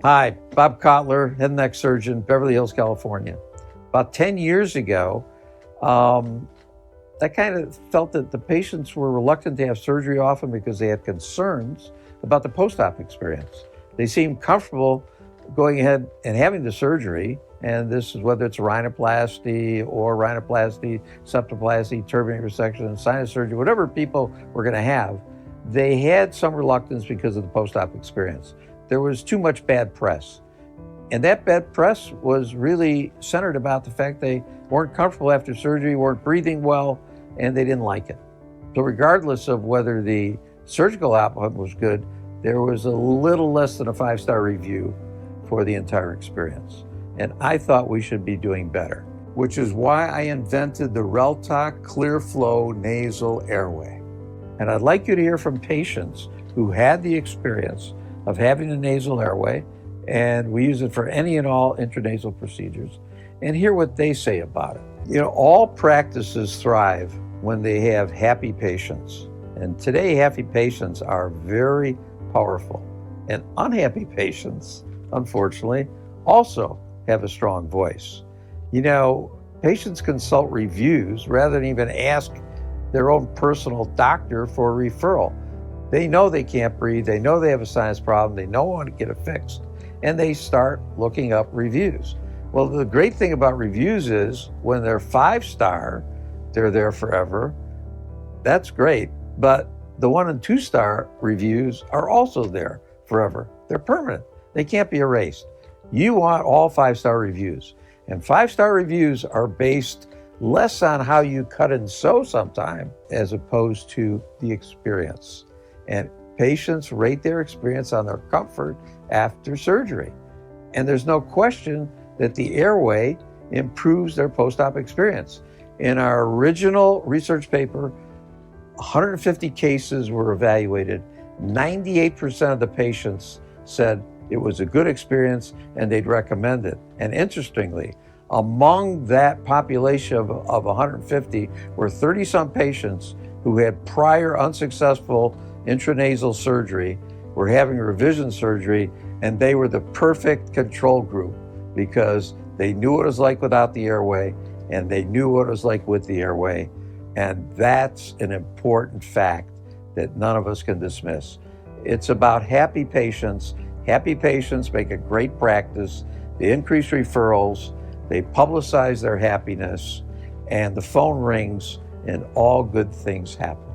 Hi, Bob Kotler, head and neck surgeon, Beverly Hills, California. About 10 years ago, I kind of felt that the patients were reluctant to have surgery often because they had concerns about the post-op experience. They seemed comfortable going ahead and having the surgery, and this is whether it's rhinoplasty, septoplasty, turbinate resection, sinus surgery, whatever people were going to have, they had some reluctance because of the post-op experience. There was too much bad press. And that bad press was really centered about the fact they weren't comfortable after surgery, weren't breathing well, and they didn't like it. So regardless of whether the surgical outcome was good, there was a little less than a 5-star review for the entire experience. And I thought we should be doing better, which is why I invented the Reltoc Clear-Flo nasal airway. And I'd like you to hear from patients who had the experience of having a nasal airway, and we use it for any and all intranasal procedures, and hear what they say about it. You know, all practices thrive when they have happy patients. And today, happy patients are very powerful. And unhappy patients, unfortunately, also have a strong voice. You know, patients consult reviews rather than even ask their own personal doctor for a referral. They know they can't breathe, they know they have a sinus problem, they know how to get it fixed, and they start looking up reviews. Well, the great thing about reviews is when they're 5-star, they're there forever. That's great, but the 1- and 2-star reviews are also there forever. They're permanent. They can't be erased. You want all 5-star reviews, and 5-star reviews are based less on how you cut and sew sometime as opposed to the experience. And patients rate their experience on their comfort after surgery. And there's no question that the airway improves their post-op experience. In our original research paper, 150 cases were evaluated. 98% of the patients said it was a good experience and they'd recommend it. And interestingly, among that population of 150 were 30-some patients who had prior unsuccessful intranasal surgery, were having revision surgery, and they were the perfect control group because they knew what it was like without the airway and they knew what it was like with the airway. And that's an important fact that none of us can dismiss. It's about happy patients. Happy patients make a great practice. They increase referrals, they publicize their happiness, and the phone rings and all good things happen.